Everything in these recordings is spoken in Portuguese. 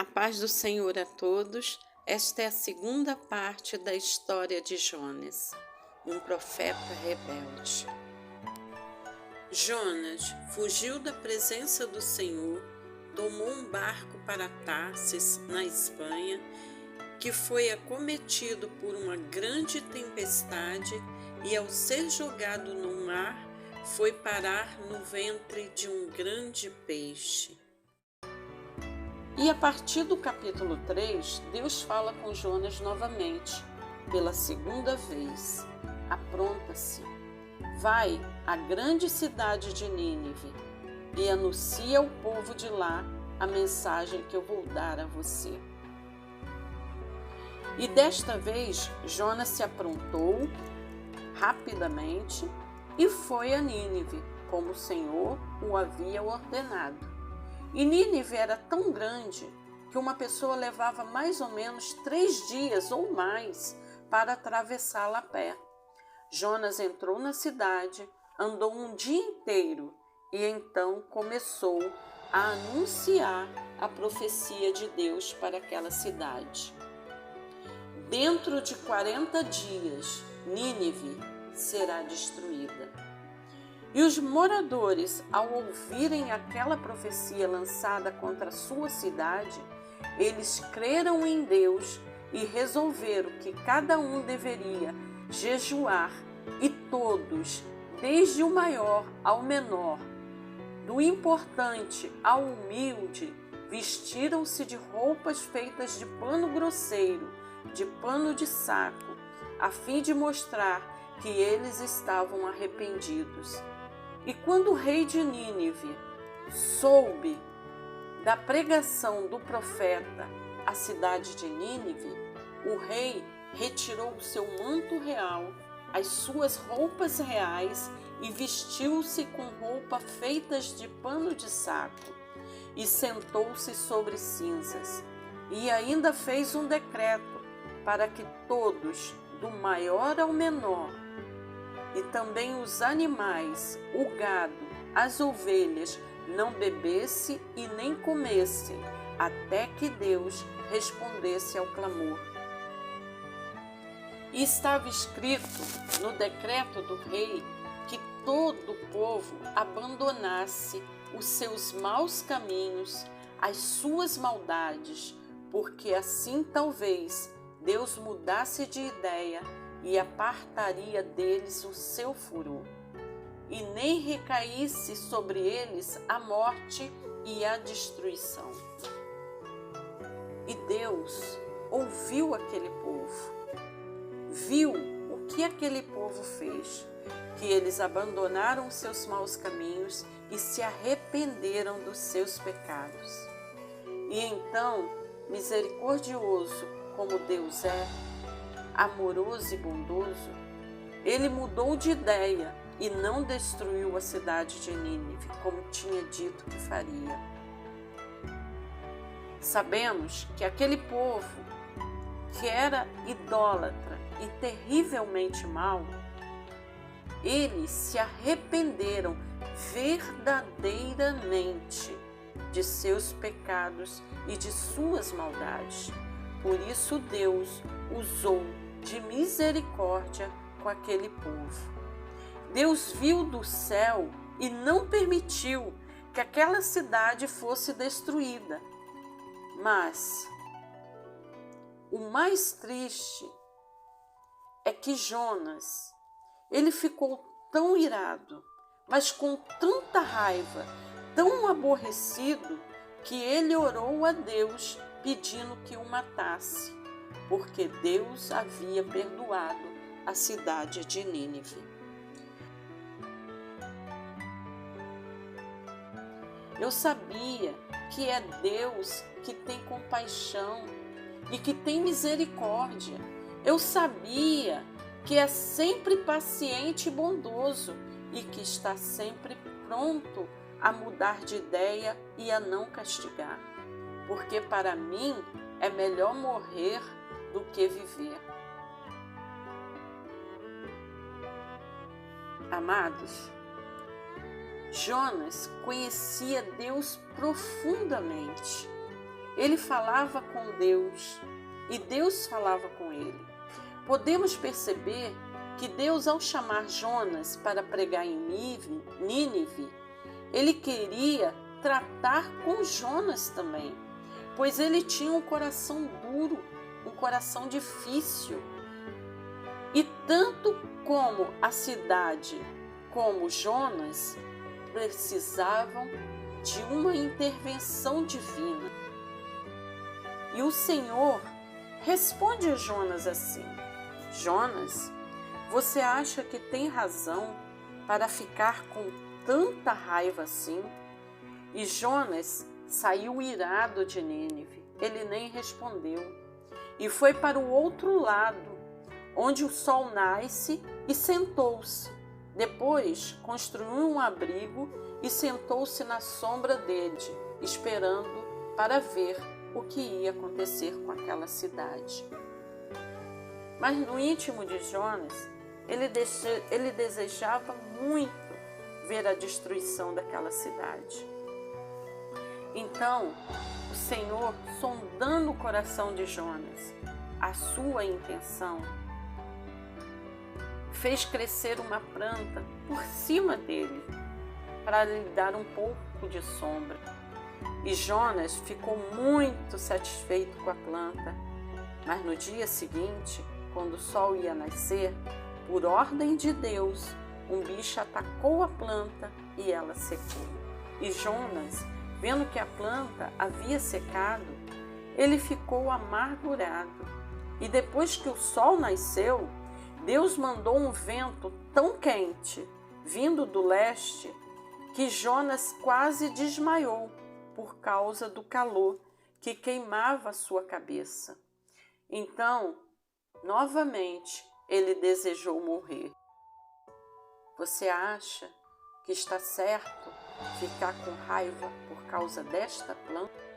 A paz do Senhor a todos. Esta é a segunda parte da história de Jonas, um profeta rebelde. Jonas fugiu da presença do Senhor, tomou um barco para Tarsis, na Espanha, que foi acometido por uma grande tempestade e, ao ser jogado no mar, foi parar no ventre de um grande peixe. E a partir do capítulo 3, Deus fala com Jonas novamente, pela segunda vez. Apronta-se, vai à grande cidade de Nínive e anuncia ao povo de lá a mensagem que eu vou dar a você. E desta vez, Jonas se aprontou rapidamente e foi a Nínive, como o Senhor o havia ordenado. E Nínive era tão grande que uma pessoa levava mais ou menos 3 dias ou mais para atravessá-la a pé. Jonas entrou na cidade, andou um dia inteiro e então começou a anunciar a profecia de Deus para aquela cidade. Dentro de 40 dias, Nínive será destruída. E os moradores, ao ouvirem aquela profecia lançada contra a sua cidade, eles creram em Deus e resolveram que cada um deveria jejuar, e todos, desde o maior ao menor, do importante ao humilde, vestiram-se de roupas feitas de pano grosseiro, de pano de saco, a fim de mostrar que eles estavam arrependidos. E quando o rei de Nínive soube da pregação do profeta à cidade de Nínive, o rei retirou o seu manto real, as suas roupas reais e vestiu-se com roupa feitas de pano de saco e sentou-se sobre cinzas. E ainda fez um decreto para que todos, do maior ao menor, e também os animais, o gado, as ovelhas, não bebesse e nem comesse, até que Deus respondesse ao clamor. E estava escrito no decreto do rei que todo o povo abandonasse os seus maus caminhos, as suas maldades, porque assim talvez Deus mudasse de ideia e apartaria deles o seu furor, e nem recaísse sobre eles a morte e a destruição. E Deus ouviu aquele povo, viu o que aquele povo fez, que eles abandonaram seus maus caminhos e se arrependeram dos seus pecados. E então, misericordioso como Deus é, amoroso e bondoso, ele mudou de ideia e não destruiu a cidade de Nínive, como tinha dito que faria. Sabemos que aquele povo, que era idólatra e terrivelmente mau, eles se arrependeram verdadeiramente de seus pecados e de suas maldades. Por isso Deus usou de misericórdia com aquele povo. Deus viu do céu e não permitiu que aquela cidade fosse destruída. Mas o mais triste é que Jonas, ele ficou tão irado, mas com tanta raiva, tão aborrecido, que ele orou a Deus pedindo que o matasse, porque Deus havia perdoado a cidade de Nínive. Eu sabia que é Deus que tem compaixão e que tem misericórdia. Eu sabia que é sempre paciente e bondoso e que está sempre pronto a mudar de ideia e a não castigar. Porque para mim é melhor morrer do que viver. Amados, Jonas conhecia Deus profundamente ele falava com Deus e Deus falava com ele. Podemos perceber que Deus, ao chamar Jonas para pregar em Nínive, ele queria tratar com Jonas também, pois ele tinha um coração duro, um coração difícil. E tanto como a cidade como Jonas precisavam de uma intervenção divina. E o Senhor responde a Jonas assim: Jonas, você acha que tem razão para ficar com tanta raiva assim? E Jonas saiu irado de Nínive. Ele nem respondeu. E foi para o outro lado, onde o sol nasce, e sentou-se. Depois construiu um abrigo e sentou-se na sombra dele, esperando para ver o que ia acontecer com aquela cidade. Mas no íntimo de Jonas, ele desejava muito ver a destruição daquela cidade. Então, o Senhor, sondando o coração de Jonas, a sua intenção, fez crescer uma planta por cima dele, para lhe dar um pouco de sombra. E Jonas ficou muito satisfeito com a planta. Mas no dia seguinte, quando o sol ia nascer, por ordem de Deus, um bicho atacou a planta e ela secou. E Jonas, vendo que a planta havia secado, ele ficou amargurado. E depois que o sol nasceu, Deus mandou um vento tão quente, vindo do leste, que Jonas quase desmaiou por causa do calor que queimava a sua cabeça. Então, novamente, ele desejou morrer. Você acha que está certo ficar com raiva por causa desta planta?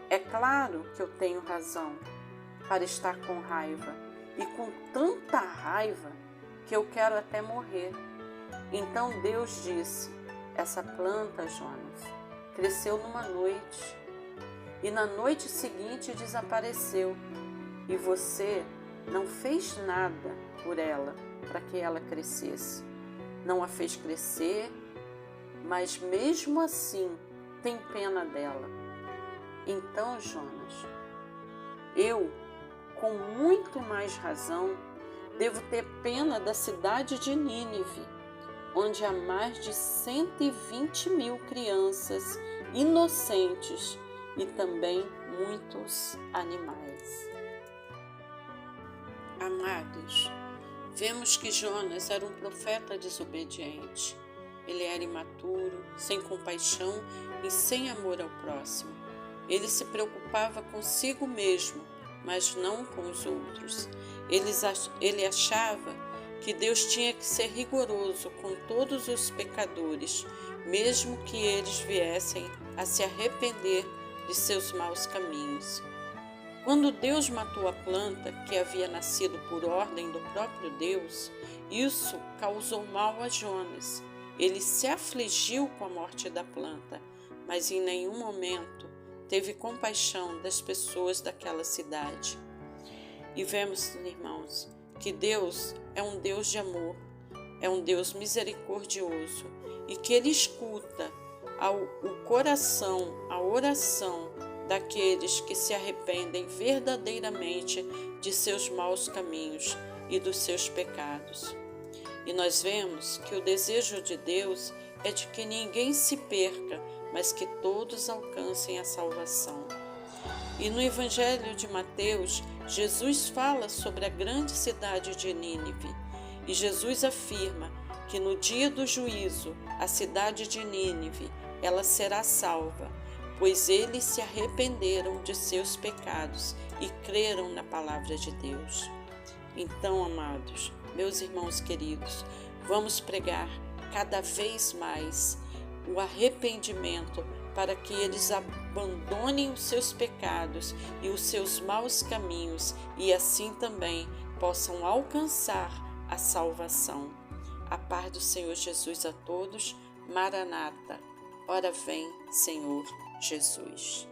É claro que eu tenho razão para estar com raiva, e com tanta raiva que eu quero até morrer. Então Deus disse: essa planta, Jonas, cresceu numa noite, e na noite seguinte desapareceu, e você não fez nada por ela para que ela crescesse. Não a fez crescer, mas mesmo assim tem pena dela. Então, Jonas, eu, com muito mais razão, devo ter pena da cidade de Nínive, onde há mais de 120.000 crianças inocentes e também muitos animais. Amados, vemos que Jonas era um profeta desobediente. Ele era imaturo, sem compaixão e sem amor ao próximo. Ele se preocupava consigo mesmo, mas não com os outros. Ele achava que Deus tinha que ser rigoroso com todos os pecadores, mesmo que eles viessem a se arrepender de seus maus caminhos. Quando Deus matou a planta que havia nascido por ordem do próprio Deus, isso causou mal a Jonas. Ele se afligiu com a morte da planta, mas em nenhum momento teve compaixão das pessoas daquela cidade. E vemos, irmãos, que Deus é um Deus de amor, é um Deus misericordioso e que Ele escuta o coração, a oração daqueles que se arrependem verdadeiramente de seus maus caminhos e dos seus pecados. E nós vemos que o desejo de Deus é de que ninguém se perca, mas que todos alcancem a salvação. E no Evangelho de Mateus, Jesus fala sobre a grande cidade de Nínive. E Jesus afirma que no dia do juízo, a cidade de Nínive, ela será salva, pois eles se arrependeram de seus pecados e creram na palavra de Deus. Então, amados, meus irmãos queridos, vamos pregar cada vez mais o arrependimento para que eles abandonem os seus pecados e os seus maus caminhos e assim também possam alcançar a salvação. A paz do Senhor Jesus a todos. Maranata. Ora vem, Senhor. Jesus.